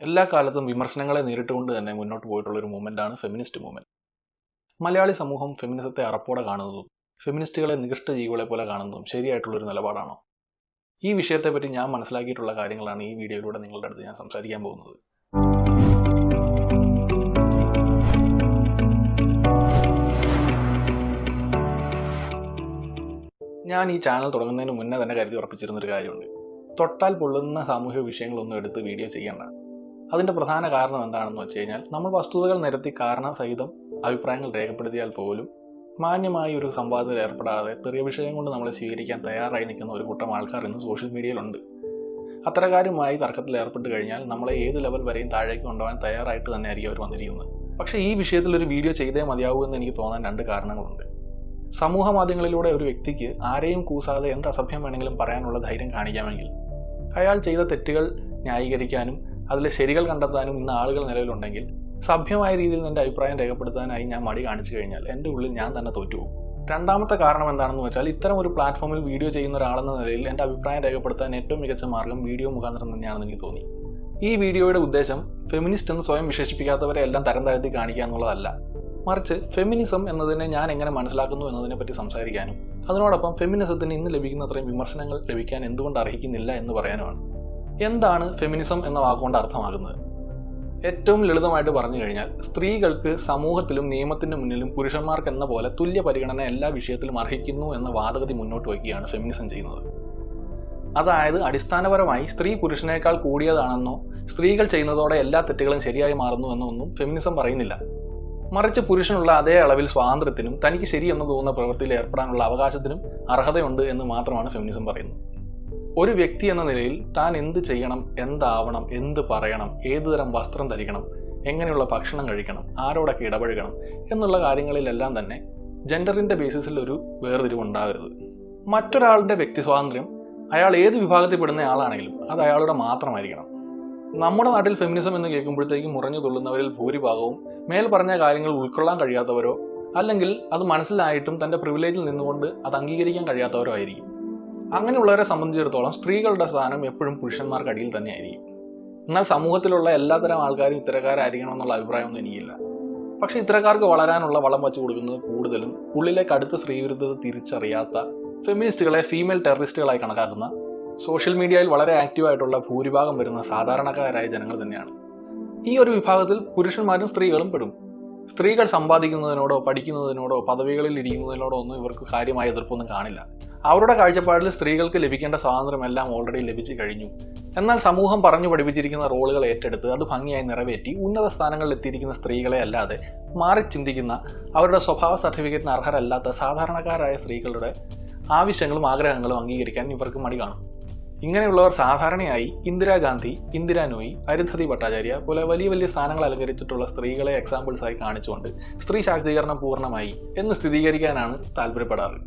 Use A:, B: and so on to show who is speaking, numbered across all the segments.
A: എല്ലാ കാലത്തും വിമർശനങ്ങളെ നേരിട്ടുകൊണ്ട് തന്നെ മുന്നോട്ട് പോയിട്ടുള്ളൊരു മൂവ്മെൻ്റാണ് ഫെമിനിസ്റ്റ് മൂവ്മെൻറ്റ്. മലയാളി സമൂഹം ഫെമിനിസത്തെ അറപ്പോടെ കാണുന്നതും ഫെമിനിസ്റ്റുകളെ നികൃഷ്ട ജീവികളെ പോലെ കാണുന്നതും ശരിയായിട്ടുള്ളൊരു നിലപാടാണോ? ഈ വിഷയത്തെപ്പറ്റി ഞാൻ മനസ്സിലാക്കിയിട്ടുള്ള കാര്യങ്ങളാണ് ഈ വീഡിയോയിലൂടെ നിങ്ങളുടെ അടുത്ത് ഞാൻ സംസാരിക്കാൻ പോകുന്നത്. ഞാൻ ഈ ചാനൽ തുടങ്ങുന്നതിന് മുന്നേ തന്നെ കരുതി ഉറപ്പിച്ചിരുന്നൊരു കാര്യമുണ്ട്. തൊട്ടാൽ പൊള്ളുന്ന സാമൂഹിക വിഷയങ്ങളൊന്നും എടുത്ത് വീഡിയോ ചെയ്യേണ്ട. അതിൻ്റെ പ്രധാന കാരണം എന്താണെന്ന് വെച്ച് കഴിഞ്ഞാൽ, നമ്മൾ വസ്തുതകൾ നിരത്തി കാരണസഹിതം അഭിപ്രായങ്ങൾ രേഖപ്പെടുത്തിയാൽ പോലും മാന്യമായി ഒരു സംവാദത്തിൽ ഏർപ്പെടാതെ ചെറിയ വിഷയം കൊണ്ട് നമ്മളെ സ്വീകരിക്കാൻ തയ്യാറായി നിൽക്കുന്ന ഒരു കൂട്ടം ആൾക്കാർ ഇന്ന് സോഷ്യൽ മീഡിയയിലുണ്ട്. അത്തരക്കാരുമായി തർക്കത്തിൽ ഏർപ്പെട്ട് കഴിഞ്ഞാൽ നമ്മളെ ഏത് ലെവൽ വരെയും താഴേക്ക് കൊണ്ടുപോകാൻ തയ്യാറായിട്ട് തന്നെ ആയിരിക്കും അവർ വന്നിരിക്കുന്നത്. പക്ഷേ ഈ വിഷയത്തിൽ ഒരു വീഡിയോ ചെയ്തേ മതിയാവൂ എന്ന് എനിക്ക് തോന്നാൻ രണ്ട് കാരണങ്ങളുണ്ട്. സമൂഹ മാധ്യമങ്ങളിലൂടെ ഒരു വ്യക്തിക്ക് ആരെയും കൂസാതെ എന്ത് അസഭ്യം വേണമെങ്കിലും പറയാനുള്ള ധൈര്യം കാണിക്കാമെങ്കിൽ, അയാൾ ചെയ്ത തെറ്റുകൾ ന്യായീകരിക്കാനും അതിലെ ശരികൾ കണ്ടെത്താനും ഇന്ന് ആളുകൾ നിലവിലുണ്ടെങ്കിൽ, സഭ്യമായ രീതിയിൽ എൻ്റെ അഭിപ്രായം രേഖപ്പെടുത്താനായി ഞാൻ മടി കാണിച്ചു കഴിഞ്ഞാൽ എൻ്റെ ഉള്ളിൽ ഞാൻ തന്നെ തോറ്റുപോകും. രണ്ടാമത്തെ കാരണം എന്താണെന്ന് വെച്ചാൽ, ഇത്തരം ഒരു പ്ലാറ്റ്ഫോമിൽ വീഡിയോ ചെയ്യുന്ന ഒരാളെന്ന നിലയിൽ എൻ്റെ അഭിപ്രായം രേഖപ്പെടുത്താൻ ഏറ്റവും മികച്ച മാർഗം വീഡിയോ മുഖാന്തരം തന്നെയാണെന്ന് എനിക്ക് തോന്നി. ഈ വീഡിയോയുടെ ഉദ്ദേശം ഫെമിനിസ്റ്റ് എന്ന് സ്വയം വിശേഷിപ്പിക്കാത്തവരെ എല്ലാം തരം താഴ്ത്തി കാണിക്കുക എന്നുള്ളതല്ല, മറിച്ച് ഫെമിനിസം എന്നതിനെ ഞാൻ എങ്ങനെ മനസ്സിലാക്കുന്നു എന്നതിനെപ്പറ്റി സംസാരിക്കാനും അതിനോടൊപ്പം ഫെമിനിസത്തിന് ഇന്ന് ലഭിക്കുന്ന അത്രയും വിമർശനങ്ങൾ ലഭിക്കാൻ എന്തുകൊണ്ട് അർഹിക്കുന്നില്ല എന്ന് പറയാനുമാണ്. എന്താണ് ഫെമിനിസം എന്ന വാക്കുകൊണ്ട് അർത്ഥമാകുന്നത്? ഏറ്റവും ലളിതമായിട്ട് പറഞ്ഞു കഴിഞ്ഞാൽ, സ്ത്രീകൾക്ക് സമൂഹത്തിലും നിയമത്തിന് മുന്നിലും പുരുഷന്മാർക്ക് എന്ന പോലെ തുല്യ പരിഗണന എല്ലാ വിഷയത്തിലും അർഹിക്കുന്നു എന്ന വാദഗതി മുന്നോട്ട് വയ്ക്കുകയാണ് ഫെമിനിസം ചെയ്യുന്നത്. അതായത് അടിസ്ഥാനപരമായി സ്ത്രീ പുരുഷനേക്കാൾ കൂടിയതാണെന്നോ സ്ത്രീകൾ ചെയ്യുന്നതോടെ എല്ലാ തെറ്റുകളും ശരിയായി മാറുന്നു എന്നൊന്നും ഫെമിനിസം പറയുന്നില്ല. മറിച്ച് പുരുഷനുള്ള അതേ അളവിൽ സ്വാതന്ത്ര്യത്തിനും തനിക്ക് ശരിയെന്ന് തോന്നുന്ന പ്രവൃത്തിയിൽ ഏർപ്പെടാനുള്ള അവകാശത്തിനും അർഹതയുണ്ട് എന്ന് മാത്രമാണ് ഫെമിനിസം പറയുന്നത്. ഒരു വ്യക്തി എന്ന നിലയിൽ താൻ എന്ത് ചെയ്യണം, എന്താവണം, എന്ത് പറയണം, ഏതുതരം വസ്ത്രം ധരിക്കണം, എങ്ങനെയുള്ള ഭക്ഷണം കഴിക്കണം, ആരോടൊക്കെ ഇടപഴകണം എന്നുള്ള കാര്യങ്ങളിലെല്ലാം തന്നെ ജെൻഡറിന്റെ ബേസിസിൽ ഒരു വേർതിരിവുണ്ടാകരുത്. മറ്റൊരാളുടെ വ്യക്തി സ്വാതന്ത്ര്യം അയാൾ ഏത് വിഭാഗത്തിൽപ്പെടുന്ന ആളാണെങ്കിലും അത് അയാളുടെ മാത്രമായിരിക്കണം. നമ്മുടെ നാട്ടിൽ ഫെമിനിസം എന്ന് കേൾക്കുമ്പോഴത്തേക്കും മുറഞ്ഞു തുള്ളുന്നവരിൽ ഭൂരിഭാഗവും മേൽ പറഞ്ഞ കാര്യങ്ങൾ ഉൾക്കൊള്ളാൻ കഴിയാത്തവരോ അല്ലെങ്കിൽ അത് മനസ്സിലായിട്ടും തൻ്റെ പ്രിവിലേജിൽ നിന്നുകൊണ്ട് അത് അംഗീകരിക്കാൻ കഴിയാത്തവരോ ആയിരിക്കും. അങ്ങനെയുള്ളവരെ സംബന്ധിച്ചിടത്തോളം സ്ത്രീകളുടെ സ്ഥാനം എപ്പോഴും പുരുഷന്മാർക്ക് അടിയിൽ തന്നെയായിരിക്കും. എന്നാൽ സമൂഹത്തിലുള്ള എല്ലാത്തരം ആൾക്കാരും ഇത്തരക്കാരായിരിക്കണം എന്നുള്ള അഭിപ്രായമൊന്നും എനിക്കില്ല. പക്ഷേ ഇത്തരക്കാർക്ക് വളരാനുള്ള വളം വച്ചു കൊടുക്കുന്നത് കൂടുതലും ഉള്ളിലെ കടുത്ത സ്ത്രീവിരുദ്ധത തിരിച്ചറിയാത്ത ഫെമിനിസ്റ്റുകളെ ഫീമെയിൽ ടെററിസ്റ്റുകളായി കണക്കാക്കുന്ന സോഷ്യൽ മീഡിയയിൽ വളരെ ആക്റ്റീവായിട്ടുള്ള ഭൂരിഭാഗം വരുന്ന സാധാരണക്കാരായ ജനങ്ങൾ തന്നെയാണ്. ഈ ഒരു വിഭാഗത്തിൽ പുരുഷന്മാരും സ്ത്രീകളും പെടും. സ്ത്രീകൾ സമ്പാദിക്കുന്നതിനോടോ പഠിക്കുന്നതിനോടോ പദവികളിൽ ഇരിക്കുന്നതിനോടോ ഒന്നും ഇവർക്ക് കാര്യമായ എതിർപ്പൊന്നും കാണില്ല. അവരുടെ കാഴ്ചപ്പാടിൽ സ്ത്രീകൾക്ക് ലഭിക്കേണ്ട സ്വാതന്ത്ര്യമെല്ലാം ഓൾറെഡി ലഭിച്ചു കഴിഞ്ഞു. എന്നാൽ സമൂഹം പറഞ്ഞു പഠിപ്പിച്ചിരിക്കുന്ന റോളുകൾ ഏറ്റെടുത്ത് അത് ഭംഗിയായി നിറവേറ്റി ഉന്നത സ്ഥാനങ്ങളിൽ എത്തിയിരിക്കുന്ന സ്ത്രീകളെ അല്ലാതെ മാറി ചിന്തിക്കുന്ന, അവരുടെ സ്വഭാവ സർട്ടിഫിക്കറ്റിന് അർഹരല്ലാത്ത സാധാരണക്കാരായ സ്ത്രീകളുടെ ആവശ്യങ്ങളും ആഗ്രഹങ്ങളും അംഗീകരിക്കാൻ ഇവർക്ക് മടി കാണും. ഇങ്ങനെയുള്ളവർ സാധാരണയായി ഇന്ദിരാഗാന്ധി, ഇന്ദിരാ നോയി, അരുന്ധതി ഭട്ടാചാര്യ പോലെ വലിയ വലിയ സ്ഥാനങ്ങൾ അലങ്കരിച്ചിട്ടുള്ള സ്ത്രീകളെ എക്സാമ്പിൾസായി കാണിച്ചുകൊണ്ട് സ്ത്രീ ശാക്തീകരണം പൂർണ്ണമായി എന്ന് സ്ഥിരീകരിക്കാനാണ് താല്പര്യപ്പെടാറ്.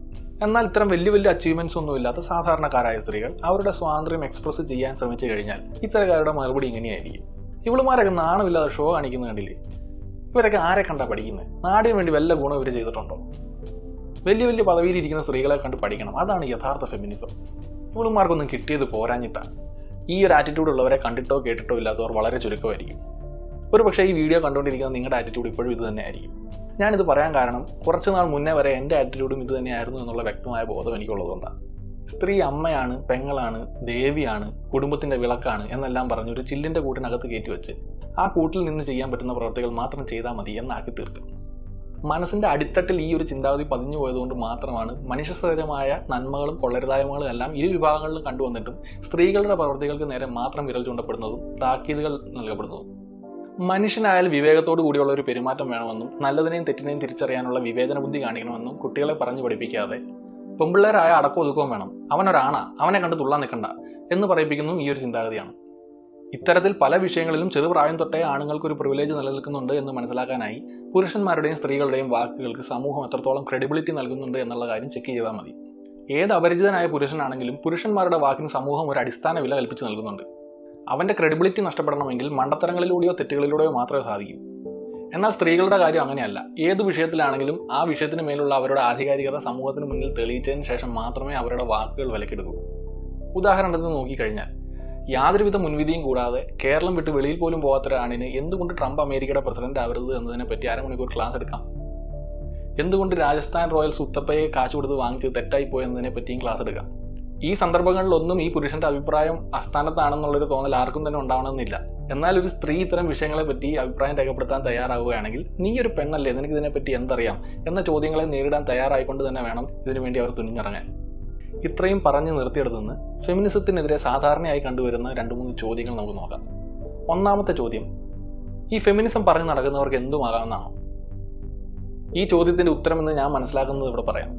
A: എന്നാൽ ഇത്തരം വലിയ വലിയ അച്ചീവ്മെന്റ്സ് ഒന്നുമില്ലാത്ത സാധാരണക്കാരായ സ്ത്രീകൾ അവരുടെ സ്വാതന്ത്ര്യം എക്സ്പ്രസ് ചെയ്യാൻ ശ്രമിച്ചു കഴിഞ്ഞാൽ ഇത്തരക്കാരുടെ മറുപടി ഇങ്ങനെയായിരിക്കും: ഇവളുമാരൊക്കെ നാണമില്ലാതെ ഷോ കാണിക്കുന്ന കണ്ടില്ലേ, ഇവരൊക്കെ ആരെ കണ്ടാ പഠിക്കുന്നത്, നാടിന് വേണ്ടി വല്ല ഗുണം ഇവർ ചെയ്തിട്ടുണ്ടോ, വലിയ വലിയ പദവിയിലിരിക്കുന്ന സ്ത്രീകളെ കണ്ട് പഠിക്കണം, അതാണ് യഥാർത്ഥ ഫെമിനിസം, ഇവളുമാർക്കൊന്നും കിട്ടിയത് പോരാഞ്ഞിട്ടാണ്. ഈ ഒരു ആറ്റിറ്റ്യൂഡ് ഉള്ളവരെ കണ്ടിട്ടോ കേട്ടിട്ടോ ഇല്ലാത്തവർ വളരെ ചുരുക്കമായിരിക്കും. ഒരു പക്ഷേ ഈ വീഡിയോ കണ്ടുകൊണ്ടിരിക്കുന്ന നിങ്ങളുടെ ആറ്റിറ്റ്യൂഡ് ഇപ്പോഴും ഇത് തന്നെയായിരിക്കും. ഞാനിത് പറയാൻ കാരണം, കുറച്ച് നാൾ മുന്നേ വരെ എൻ്റെ ആറ്റിറ്റ്യൂഡും ഇത് തന്നെയായിരുന്നു എന്നുള്ള വ്യക്തമായ ബോധം എനിക്കുള്ളതുകൊണ്ടാണ്. സ്ത്രീ അമ്മയാണ്, പെങ്ങളാണ്, ദേവിയാണ്, കുടുംബത്തിൻ്റെ വിളക്കാണ് എന്നെല്ലാം പറഞ്ഞ് ഒരു ചില്ലിൻ്റെ കൂട്ടിനകത്ത് കയറ്റി വെച്ച് ആ കൂട്ടിൽ നിന്ന് ചെയ്യാൻ പറ്റുന്ന പ്രവർത്തികൾ മാത്രം ചെയ്താൽ മതി എന്നാക്കി തീർക്കും. മനസ്സിൻ്റെ അടിത്തട്ടിൽ ഈ ഒരു ചിന്താഗതി പതിഞ്ഞു പോയതുകൊണ്ട് മാത്രമാണ് മനുഷ്യസഹജമായ നന്മകളും കൊള്ളരുതായ്മകളും എല്ലാം ഇരു വിഭാഗങ്ങളിലും കണ്ടുവന്നിട്ടും സ്ത്രീകളുടെ പ്രവർത്തികൾക്ക് നേരെ മാത്രം വിരൽ ചൂണ്ടപ്പെടുന്നതും താക്കീതുകൾ നൽകപ്പെടുന്നതും. മനുഷ്യനായാൽ വിവേകത്തോടു കൂടിയുള്ള ഒരു പെരുമാറ്റം വേണമെന്നും നല്ലതിനെയും തെറ്റിനെയും തിരിച്ചറിയാനുള്ള വിവേചന ബുദ്ധി കാണിക്കണമെന്നും കുട്ടികളെ പറഞ്ഞു പഠിപ്പിക്കാതെ പെമ്പിള്ളേരായ അടക്കം ഒതുക്കവും വേണം, അവനൊരാണാ, അവനെ കണ്ട് തുള്ളാൻ നിൽക്കണ്ട എന്ന് പറയിപ്പിക്കുന്നതും ഈ ഒരു ചിന്താഗതിയാണ്. ഇത്തരത്തിൽ പല വിഷയങ്ങളിലും ചെറുപ്രായം തൊട്ടേ ആണുങ്ങൾക്ക് ഒരു പ്രിവിലേജ് നിലനിൽക്കുന്നുണ്ട് എന്ന് മനസ്സിലാക്കാനായി പുരുഷന്മാരുടെയും സ്ത്രീകളുടെയും വാക്കുകൾക്ക് സമൂഹം എത്രത്തോളം ക്രെഡിബിലിറ്റി നൽകുന്നുണ്ട് എന്നുള്ള കാര്യം ചെക്ക് ചെയ്താൽ മതി. ഏത് അപരിചിതനായ പുരുഷനാണെങ്കിലും പുരുഷന്മാരുടെ വാക്കിന് സമൂഹം ഒരു അടിസ്ഥാന വില കൽപ്പിച്ച് നൽകുന്നുണ്ട്. അവൻ്റെ ക്രെഡിബിലിറ്റി നഷ്ടപ്പെടണമെങ്കിൽ മണ്ടത്തരങ്ങളിലൂടെയോ തെറ്റുകളിലൂടെയോ മാത്രമേ സാധിക്കൂ. എന്നാൽ സ്ത്രീകളുടെ കാര്യം അങ്ങനെയല്ല. ഏത് വിഷയത്തിലാണെങ്കിലും ആ വിഷയത്തിന് മേലുള്ള അവരുടെ ആധികാരികത സമൂഹത്തിന് മുന്നിൽ തെളിയിച്ചതിന് ശേഷം മാത്രമേ അവരുടെ വാക്കുകൾ വിലക്കെടുക്കൂ. ഉദാഹരണത്തിന് നോക്കിക്കഴിഞ്ഞാൽ, യാതൊരുവിധ മുൻവിധിയും കൂടാതെ കേരളം വിട്ട് വെളിയിൽ പോലും പോകാത്തൊരാണിന് എന്തുകൊണ്ട് ട്രംപ് അമേരിക്കയുടെ പ്രസിഡന്റ് ആവരുത് എന്നതിനെപ്പറ്റി അരമണിക്കൂർ ക്ലാസ് എടുക്കാം. എന്തുകൊണ്ട് രാജസ്ഥാൻ റോയൽസ് ഉത്തപ്പയെ കാശ് കൊടുത്ത് വാങ്ങിച്ച് തെറ്റായി പോയെന്നതിനെ പറ്റിയും ക്ലാസ് എടുക്കാം. ഈ സന്ദർഭങ്ങളിലൊന്നും ഈ പുരുഷന്റെ അഭിപ്രായം അസ്ഥാനത്താണെന്നുള്ളൊരു തോന്നൽ ആർക്കും തന്നെ ഉണ്ടാവണമെന്നില്ല. എന്നാൽ ഒരു സ്ത്രീ ഇത്തരം വിഷയങ്ങളെ പറ്റി അഭിപ്രായം രേഖപ്പെടുത്താൻ തയ്യാറാവുകയാണെങ്കിൽ നീ ഒരു പെണ്ണല്ലേ, നിനക്ക് ഇതിനെപ്പറ്റി എന്തറിയാം എന്ന ചോദ്യങ്ങളെ നേരിടാൻ തയ്യാറായിക്കൊണ്ട് തന്നെ വേണം ഇതിനുവേണ്ടി അവർ തുനിഞ്ഞിറങ്ങാൻ. ഇത്രയും പറഞ്ഞു നിർത്തിയെടുത്തുനിന്ന് ഫെമിനിസത്തിനെതിരെ സാധാരണയായി കണ്ടുവരുന്ന 2-3 ചോദ്യങ്ങൾ നമുക്ക് നോക്കാം. ഒന്നാമത്തെ ചോദ്യം, ഈ ഫെമിനിസം പറഞ്ഞു നടക്കുന്നവർക്ക് എന്തുമാകാമെന്നാണോ? ഈ ചോദ്യത്തിന്റെ ഉത്തരമെന്ന് ഞാൻ മനസ്സിലാക്കുന്നത് ഇവിടെ പറയാം.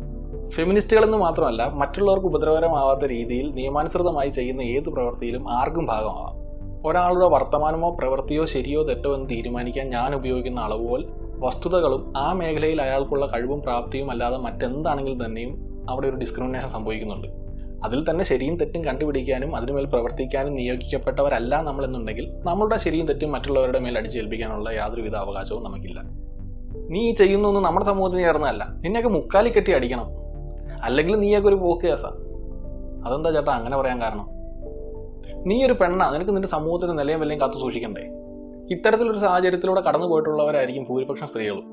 A: ഫെമിനിസ്റ്റുകളെന്ന് മാത്രമല്ല, മറ്റുള്ളവർക്ക് ഉപദ്രവകരമാവാത്ത രീതിയിൽ നിയമാനുസൃതമായി ചെയ്യുന്ന ഏത് പ്രവൃത്തിയിലും ആർക്കും ഭാഗമാവാം. ഒരാളുടെ വർത്തമാനമോ പ്രവൃത്തിയോ ശരിയോ തെറ്റോ എന്ന് തീരുമാനിക്കാൻ ഞാൻ ഉപയോഗിക്കുന്ന അളവുകൾ വസ്തുതകളും ആ മേഖലയിൽ അയാൾക്കുള്ള കഴിവും പ്രാപ്തിയും അല്ലാതെ മറ്റെന്താണെങ്കിൽ തന്നെയും അവിടെ ഒരു ഡിസ്ക്രിമിനേഷൻ സംഭവിക്കുന്നുണ്ട്. അതിൽ തന്നെ ശരിയും തെറ്റും കണ്ടുപിടിക്കാനും അതിനുമേൽ പ്രവർത്തിക്കാനും നിയോഗിക്കപ്പെട്ടവരല്ല നമ്മളെന്നുണ്ടെങ്കിൽ നമ്മളുടെ ശരിയും തെറ്റും മറ്റുള്ളവരുടെ മേൽ അടിച്ചേൽപ്പിക്കാനുള്ള യാതൊരുവിധ അവകാശവും നമുക്കില്ല. നീ ഈ ചെയ്യുന്നൊന്നും നമ്മുടെ സമൂഹത്തിന് ചേർന്നതല്ല, നിന്നെയൊക്കെ മുക്കാലി കെട്ടി അടിക്കണം, അല്ലെങ്കിൽ നീയൊക്കെ ഒരു പോക്ക് കേസാ. അതെന്താ ചേട്ടാ അങ്ങനെ പറയാൻ കാരണം? നീ ഒരു പെണ്ണാ, നിനക്ക് നിന്റെ സമൂഹത്തിന് നിലയും വിലയും കാത്തു സൂക്ഷിക്കണ്ടേ? ഇത്തരത്തിലൊരു സാഹചര്യത്തിലൂടെ കടന്നു പോയിട്ടുള്ളവരായിരിക്കും ഭൂരിപക്ഷം സ്ത്രീകളും.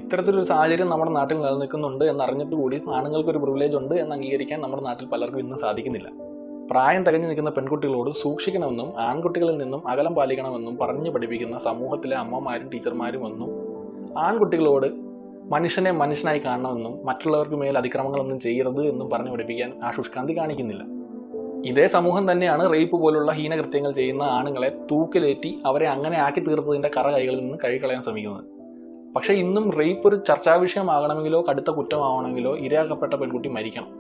A: ഇത്തരത്തിലൊരു സാഹചര്യം നമ്മുടെ നാട്ടിൽ നിലനിൽക്കുന്നുണ്ട് എന്നറിഞ്ഞിട്ട് കൂടി ആണുങ്ങൾക്കൊരു പ്രിവിലേജ് ഉണ്ട് എന്ന് അംഗീകരിക്കാൻ നമ്മുടെ നാട്ടിൽ പലർക്കും ഇന്നും സാധിക്കുന്നില്ല. പ്രായം തികഞ്ഞു നിൽക്കുന്ന പെൺകുട്ടികളോട് സൂക്ഷിക്കണമെന്നും ആൺകുട്ടികളിൽ നിന്നും അകലം പാലിക്കണമെന്നും പറഞ്ഞു പഠിപ്പിക്കുന്ന സമൂഹത്തിലെ അമ്മമാരും ടീച്ചർമാരും ഒന്നും ആൺകുട്ടികളോട് മനുഷ്യനെ മനുഷ്യനായി കാണണമെന്നും മറ്റുള്ളവർക്ക് മേൽ അതിക്രമങ്ങളൊന്നും ചെയ്യരുത് എന്നും പറഞ്ഞു പഠിപ്പിക്കാൻ ആ ശുഷ്കാന്തി കാണിക്കുന്നില്ല. ഇതേ സമൂഹം തന്നെയാണ് റേപ്പ് പോലുള്ള ഹീനകൃത്യങ്ങൾ ചെയ്യുന്ന ആണുങ്ങളെ തൂക്കിലേറ്റി അവരെ അങ്ങനെ ആക്കി തീർത്തതിന്റെ കറ കൈകളിൽ നിന്ന് കഴുകിക്കളയാൻ ശ്രമിക്കുന്നത്. പക്ഷെ ഇന്നും റേപ്പ് ഒരു ചർച്ചാ വിഷയമാകണമെങ്കിലോ കടുത്ത കുറ്റമാവണമെങ്കിലോ ഇരയാക്കപ്പെട്ട പെൺകുട്ടി മരിക്കണം.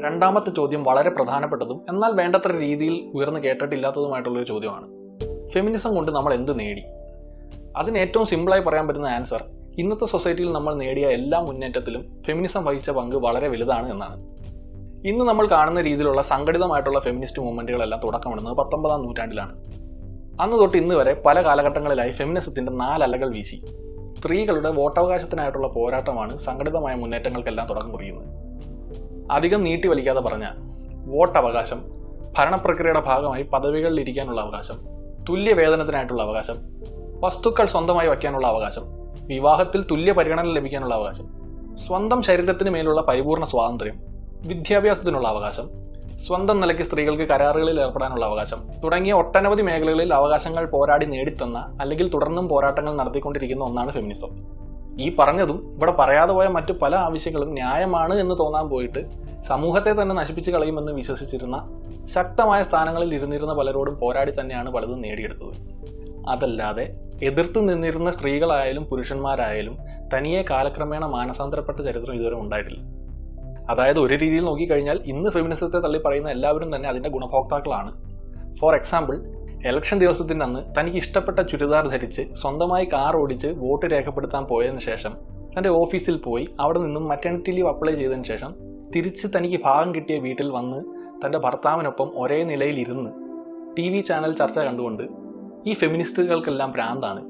A: രണ്ടാമത്തെ ചോദ്യം വളരെ പ്രധാനപ്പെട്ടതും എന്നാൽ വേണ്ടത്ര രീതിയിൽ ഉയർന്നു കേട്ടിട്ടില്ലാത്തതുമായിട്ടുള്ളൊരു ചോദ്യമാണ്. ഫെമിനിസം കൊണ്ട് നമ്മൾ എന്ത് നേടി? അതിന് ഏറ്റവും സിമ്പിളായി പറയാൻ പറ്റുന്ന ആൻസർ, ഇന്നത്തെ സൊസൈറ്റിയിൽ നമ്മൾ നേടിയ എല്ലാ മുന്നേറ്റത്തിലും ഫെമിനിസം വഹിച്ച പങ്ക് വളരെ വലുതാണ് എന്നാണ്. ഇന്ന് നമ്മൾ കാണുന്ന രീതിയിലുള്ള സംഘടിതമായിട്ടുള്ള ഫെമിനിസ്റ്റ് മൂവ്മെന്റുകളെല്ലാം തുടക്കമിടുന്നത് 19-ാം നൂറ്റാണ്ടിലാണ്. അന്ന് തൊട്ട് ഇന്ന് വരെ പല കാലഘട്ടങ്ങളിലായി ഫെമിനിസത്തിന്റെ 4 അലകൾ വീശി. സ്ത്രീകളുടെ വോട്ടവകാശത്തിനായിട്ടുള്ള പോരാട്ടമാണ് സംഘടിതമായ മുന്നേറ്റങ്ങൾക്കെല്ലാം തുടക്കം കുറിക്കുന്നത്. അധികം നീട്ടി വലിക്കാതെ പറഞ്ഞാൽ, വോട്ടവകാശം, ഭരണപ്രക്രിയയുടെ ഭാഗമായി പദവികളിൽ ഇരിക്കാനുള്ള അവകാശം, തുല്യ വേതനത്തിനായിട്ടുള്ള അവകാശം, വസ്തുക്കൾ സ്വന്തമായി വയ്ക്കാനുള്ള അവകാശം, വിവാഹത്തിൽ തുല്യ പരിഗണന ലഭിക്കാനുള്ള അവകാശം, സ്വന്തം ശരീരത്തിന് മേലുള്ള പരിപൂർണ സ്വാതന്ത്ര്യം, വിദ്യാഭ്യാസത്തിനുള്ള അവകാശം, സ്വന്തം നിലയ്ക്ക് സ്ത്രീകൾക്ക് കരാറുകളിൽ ഏർപ്പെടാനുള്ള അവകാശം തുടങ്ങിയ ഒട്ടനവധി മേഖലകളിൽ അവകാശങ്ങൾ പോരാടി നേടിത്തന്ന അല്ലെങ്കിൽ തുടർന്നും പോരാട്ടങ്ങൾ നടത്തിക്കൊണ്ടിരിക്കുന്ന ഒന്നാണ് ഫെമിനിസം. ഈ പറഞ്ഞതും ഇവിടെ പറയാതെ പോയ മറ്റു പല ആവശ്യങ്ങളും ന്യായമാണ് എന്ന് തോന്നാൻ പോയിട്ട് സമൂഹത്തെ തന്നെ നശിപ്പിച്ചു കളയുമെന്ന് വിശ്വസിച്ചിരുന്ന ശക്തമായ സ്ഥാനങ്ങളിൽ ഇരുന്നിരുന്ന പലരോടും പോരാടി തന്നെയാണ് പലതും നേടിയെടുത്തത്. അതല്ലാതെ എതിർത്ത് നിന്നിരുന്ന സ്ത്രീകളായാലും പുരുഷന്മാരായാലും തനിയെ കാലക്രമേണ മാനസാന്തരപ്പെട്ട ചരിത്രം ഇതുവരെ ഉണ്ടായിട്ടില്ല. അതായത് ഒരു രീതിയിൽ നോക്കിക്കഴിഞ്ഞാൽ ഇന്ന് ഫെമിനിസത്തെ തള്ളി പറയുന്ന എല്ലാവരും തന്നെ അതിന്റെ ഗുണഭോക്താക്കളാണ്. ഫോർ എക്സാമ്പിൾ, ഇലക്ഷൻ ദിവസത്തിന്റെ അന്ന് തനിക്ക് ഇഷ്ടപ്പെട്ട ചുരിദാർ ധരിച്ച് സ്വന്തമായി കാർ ഓടിച്ച് വോട്ട് രേഖപ്പെടുത്താൻ പോയതിനു ശേഷം തന്റെ ഓഫീസിൽ പോയി അവിടെ നിന്നും മറ്റേണിറ്റി ലീവ് അപ്ലൈ ചെയ്തതിനു ശേഷം തിരിച്ച് തനിക്ക് ഭാഗം കിട്ടിയ വീട്ടിൽ വന്ന് തന്റെ ഭർത്താവിനൊപ്പം ഒരേ നിലയിൽ ഇരുന്ന് TV ചാനൽ ചർച്ച കണ്ടുകൊണ്ട് ഈ ഫെമിനിസ്റ്റുകൾക്കെല്ലാം ഭ്രാന്താണ്,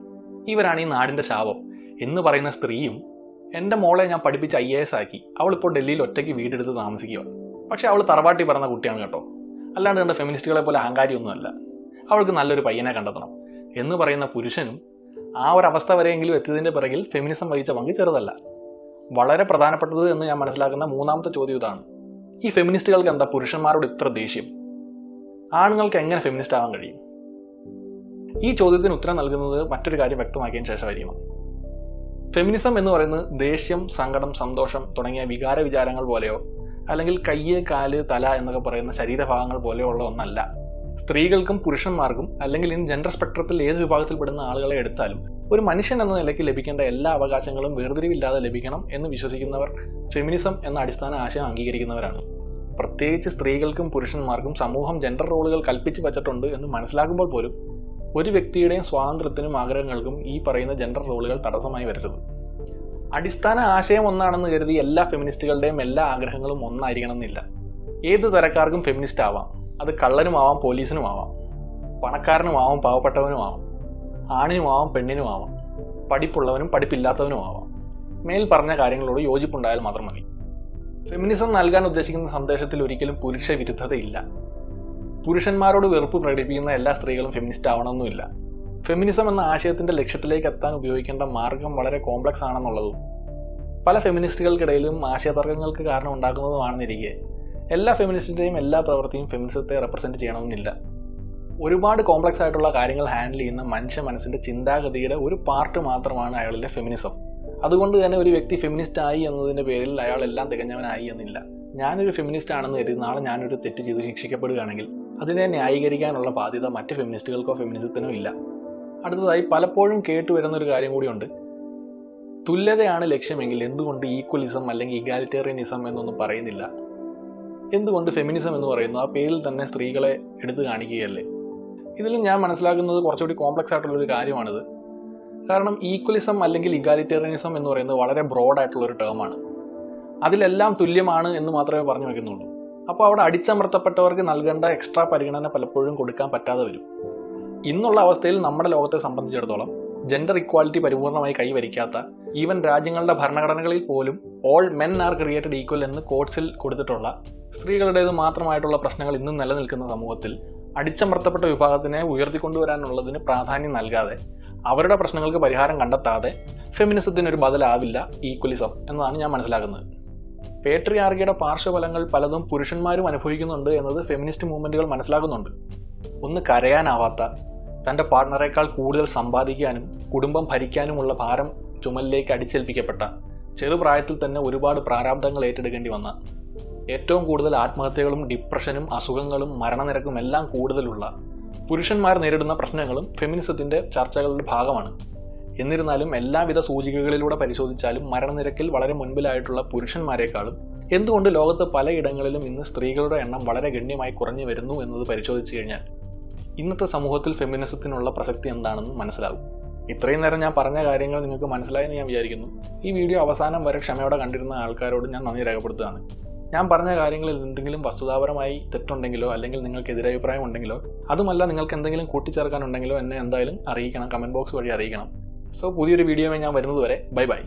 A: ഇവരാണ് ഈ നാടിന്റെ ശാപം എന്ന് പറയുന്ന സ്ത്രീയും എൻ്റെ മോളെ ഞാൻ പഠിപ്പിച്ച് IAS ആക്കി, അവളിപ്പോൾ ഡൽഹിയിൽ ഒറ്റയ്ക്ക് വീടെടുത്ത് താമസിക്കുക, പക്ഷെ അവൾ തറവാട്ടി പറഞ്ഞ കുട്ടിയാണ് കേട്ടോ, അല്ലാണ്ട് കണ്ട ഫെമിനിസ്റ്റുകളെ പോലെ അഹങ്കാരിയൊന്നുമല്ല, അവൾക്ക് നല്ലൊരു പയ്യനെ കണ്ടെത്തണം എന്ന് പറയുന്ന പുരുഷനും ആ ഒരു അവസ്ഥ വരെയെങ്കിലും എത്തിയതിൻ്റെ പിറകിൽ ഫെമിനിസം വഹിച്ച പങ്ക് ചെറുതല്ല. വളരെ പ്രധാനപ്പെട്ടത് എന്ന് ഞാൻ മനസ്സിലാക്കുന്ന മൂന്നാമത്തെ ചോദ്യം ഇതാണ്, ഈ ഫെമിനിസ്റ്റുകൾക്ക് എന്താ പുരുഷന്മാരോട് ഇത്ര ദേഷ്യം? ആണുങ്ങൾക്ക് എങ്ങനെ ഫെമിനിസ്റ്റ് ആവാൻ കഴിയും? ഈ ചോദ്യത്തിന് ഉത്തരം നൽകുന്നത് മറ്റൊരു കാര്യം വ്യക്തമാക്കിയതിന് ശേഷമായിരിക്കണം. ഫെമിനിസം എന്ന് പറയുന്നത് ദേഷ്യം, സങ്കടം, സന്തോഷം തുടങ്ങിയ വികാര വിചാരങ്ങൾ പോലെയോ അല്ലെങ്കിൽ കയ്യ്, കാല്, തല എന്നൊക്കെ പറയുന്ന ശരീരഭാഗങ്ങൾ പോലെയോ ഉള്ള ഒന്നല്ല. സ്ത്രീകൾക്കും പുരുഷന്മാർക്കും അല്ലെങ്കിൽ ഇൻ ജെൻഡർ സ്പെക്ട്രത്തിൽ ഏത് വിഭാഗത്തിൽപ്പെടുന്ന ആളുകളെ എടുത്താലും ഒരു മനുഷ്യൻ എന്ന നിലയ്ക്ക് ലഭിക്കേണ്ട എല്ലാ അവകാശങ്ങളും വേർതിരിവില്ലാതെ ലഭിക്കണം എന്ന് വിശ്വസിക്കുന്നവർ ഫെമിനിസം എന്ന അടിസ്ഥാന ആശയം അംഗീകരിക്കുന്നവരാണ്. പ്രത്യേകിച്ച് സ്ത്രീകൾക്കും പുരുഷന്മാർക്കും സമൂഹം ജെൻഡർ റോളുകൾ കൽപ്പിച്ചു വച്ചിട്ടുണ്ട് എന്ന് മനസ്സിലാക്കുമ്പോൾ പോലും ഒരു വ്യക്തിയുടെയും സ്വാതന്ത്ര്യത്തിനും ആഗ്രഹങ്ങൾക്കും ഈ പറയുന്ന ജെൻഡർ റോളുകൾ തടസ്സമായി വരരുത്. അടിസ്ഥാന ആശയം ഒന്നാണെന്ന് കരുതി എല്ലാ ഫെമിനിസ്റ്റുകളുടെയും എല്ലാ ആഗ്രഹങ്ങളും ഒന്നായിരിക്കണം എന്നില്ല. ഏത് തരക്കാർക്കും ഫെമിനിസ്റ്റ് ആവാം. അത് കള്ളനുമാവാം, പോലീസിനുമാവാം, പണക്കാരനുമാവാം, പാവപ്പെട്ടവനുമാവാം, ആണിനുമാവാം, പെണ്ണിനുമാവാം, പഠിപ്പുള്ളവനും പഠിപ്പില്ലാത്തവനുമാവാം. മേൽ പറഞ്ഞ കാര്യങ്ങളോട് യോജിപ്പുണ്ടായാൽ മാത്രം മതി. ഫെമിനിസം നൽകാൻ ഉദ്ദേശിക്കുന്ന സന്ദേശത്തിൽ ഒരിക്കലും പുരുഷ വിരുദ്ധതയില്ല. പുരുഷന്മാരോട് വെറുപ്പ് പ്രകടിപ്പിക്കുന്ന എല്ലാ സ്ത്രീകളും ഫെമിനിസ്റ്റ് ആവണമെന്നില്ല. ഫെമിനിസം എന്ന ആശയത്തിന്റെ ലക്ഷ്യത്തിലേക്ക് എത്താൻ ഉപയോഗിക്കേണ്ട മാർഗം വളരെ കോംപ്ലക്സ് ആണെന്നുള്ളതും പല ഫെമിനിസ്റ്റുകൾക്കിടയിലും ആശയതർക്കങ്ങൾക്ക് കാരണം ഉണ്ടാക്കുന്നതുമാണെന്നിരിക്കെ എല്ലാ ഫെമിനിസ്റ്റിന്റെയും എല്ലാ പ്രവൃത്തിയും ഫെമിനിസത്തെ റെപ്രസെന്റ് ചെയ്യണമെന്നില്ല. ഒരുപാട് കോംപ്ലക്സ് ആയിട്ടുള്ള കാര്യങ്ങൾ ഹാൻഡിൽ ചെയ്യുന്ന മനുഷ്യ മനസ്സിന്റെ ചിന്താഗതിയുടെ ഒരു പാർട്ട് മാത്രമാണ് അയാളിലെ ഫെമിനിസം. അതുകൊണ്ട് തന്നെ ഒരു വ്യക്തി ഫെമിനിസ്റ്റ് ആയി എന്നതിന്റെ പേരിൽ അയാൾ എല്ലാം തികഞ്ഞവനായി എന്നില്ല. ഞാനൊരു ഫെമിനിസ്റ്റ് ആണെന്ന് കരുതി നാളെ ഞാനൊരു തെറ്റ് ചെയ്ത് ശിക്ഷിക്കപ്പെടുകയാണെങ്കിൽ അതിനെ ന്യായീകരിക്കാനുള്ള ബാധ്യത മറ്റ് ഫെമിനിസ്റ്റുകൾക്കോ ഫെമിനിസത്തിനോ ഇല്ല. അടുത്തതായി പലപ്പോഴും കേട്ടുവരുന്നൊരു കാര്യം കൂടിയുണ്ട്. തുല്യതയാണ് ലക്ഷ്യമെങ്കിൽ എന്തുകൊണ്ട് ഈക്വലിസം അല്ലെങ്കിൽ ഇഗാലിറ്റേറിയനിസം എന്നൊന്നും പറയുന്നില്ല? എന്തുകൊണ്ട് ഫെമിനിസം എന്ന് പറയുന്നു? ആ പേരിൽ തന്നെ സ്ത്രീകളെ എടുത്തു കാണിക്കുകയല്ലേ? ഇതിലും ഞാൻ മനസ്സിലാക്കുന്നത് കുറച്ചുകൂടി കോംപ്ലക്സ് ആയിട്ടുള്ളൊരു കാര്യമാണിത്. കാരണം ഈക്വലിസം അല്ലെങ്കിൽ ഇഗാലിറ്റേറിയനിസം എന്ന് പറയുന്നത് വളരെ ബ്രോഡായിട്ടുള്ളൊരു ടേമാണ്. അതിലെല്ലാം തുല്യമാണ് എന്ന് മാത്രമേ പറഞ്ഞു വയ്ക്കുന്നുള്ളൂ. അപ്പോൾ അവിടെ അടിച്ചമർത്തപ്പെട്ടവർക്ക് നൽകേണ്ട എക്സ്ട്രാ പരിഗണന പലപ്പോഴും കൊടുക്കാൻ പറ്റാതെ വരും. ഇന്നുള്ള അവസ്ഥയിൽ നമ്മുടെ ലോകത്തെ സംബന്ധിച്ചിടത്തോളം ജെൻഡർ ഇക്വാലിറ്റി പരിപൂർണമായി കൈവരിക്കാത്ത ഈവൻ രാജ്യങ്ങളുടെ ഭരണഘടനകളിൽ പോലും all men are created equal എന്ന് കോട്സിൽ കൊടുത്തിട്ടുള്ള സ്ത്രീകളുടേത് മാത്രമായിട്ടുള്ള പ്രശ്നങ്ങൾ ഇന്നും നിലനിൽക്കുന്ന സമൂഹത്തിൽ അടിച്ചമർത്തപ്പെട്ട വിഭാഗത്തിനെ ഉയർത്തിക്കൊണ്ടുവരാനുള്ളതിന് പ്രാധാന്യം നൽകാതെ അവരുടെ പ്രശ്നങ്ങൾക്ക് പരിഹാരം കണ്ടെത്താതെ ഫെമിനിസത്തിനൊരു ബദലാവില്ല ഈക്വലിസം എന്നാണ് ഞാൻ മനസ്സിലാക്കുന്നത്. പേട്രിയാർക്കിയുടെ പാർശ്വഫലങ്ങൾ പലതും പുരുഷന്മാരും അനുഭവിക്കുന്നുണ്ട് എന്നത് ഫെമിനിസ്റ്റ് മൂവ്മെന്റുകൾ മനസ്സിലാക്കുന്നുണ്ട്. ഒന്ന് കരയാനാവാത്ത, തൻ്റെ പാർട്ട്ണറേക്കാൾ കൂടുതൽ സമ്പാദിക്കാനും കുടുംബം ഭരിക്കാനുമുള്ള ഭാരം ചുമലിലേക്ക് അടിച്ചേൽപ്പിക്കപ്പെട്ട, ചെറുപ്രായത്തിൽ തന്നെ ഒരുപാട് പ്രാരാബ്ദങ്ങൾ ഏറ്റെടുക്കേണ്ടി വന്ന, ഏറ്റവും കൂടുതൽ ആത്മഹത്യകളും ഡിപ്രഷനും അസുഖങ്ങളും മരണനിരക്കും എല്ലാം കൂടുതലുള്ള പുരുഷന്മാർ നേരിടുന്ന പ്രശ്നങ്ങളും ഫെമിനിസത്തിൻ്റെ ചർച്ചകളുടെ ഭാഗമാണ്. എന്നിരുന്നാലും എല്ലാവിധ സൂചികകളിലൂടെ പരിശോധിച്ചാലും മരണനിരക്കിൽ വളരെ മുൻപിലായിട്ടുള്ള പുരുഷന്മാരെക്കാളും എന്തുകൊണ്ട് ലോകത്ത് പലയിടങ്ങളിലും ഇന്ന് സ്ത്രീകളുടെ എണ്ണം വളരെ ഗണ്യമായി കുറഞ്ഞു വരുന്നു എന്നത് പരിശോധിച്ചു കഴിഞ്ഞാൽ ഇന്നത്തെ സമൂഹത്തിൽ ഫെമിനിസത്തിനുള്ള പ്രസക്തി എന്താണെന്ന് മനസ്സിലാകും. ഇത്രയും നേരം ഞാൻ പറഞ്ഞ കാര്യങ്ങൾ നിങ്ങൾക്ക് മനസ്സിലായെന്ന് ഞാൻ വിചാരിക്കുന്നു. ഈ വീഡിയോ അവസാനം വരെ ക്ഷമയോടെ കണ്ടിരുന്ന ആൾക്കാരോട് ഞാൻ നന്ദി രേഖപ്പെടുത്തുകയാണ്. ഞാൻ പറഞ്ഞ കാര്യങ്ങളിൽ എന്തെങ്കിലും വസ്തുതാപരമായി തെറ്റുണ്ടെങ്കിലോ അല്ലെങ്കിൽ നിങ്ങൾക്ക് എതിരഭിപ്രായം ഉണ്ടെങ്കിലോ അതുമല്ല നിങ്ങൾക്ക് എന്തെങ്കിലും കൂട്ടിച്ചേർക്കാനുണ്ടെങ്കിലോ എന്നെ എന്തായാലും അറിയിക്കണം, കമൻറ്റ് ബോക്സ് വഴി അറിയിക്കണം. സോ പുതിയൊരു വീഡിയോയുമായി ഞാൻ വരുന്നത് വരെ ബൈ ബൈ.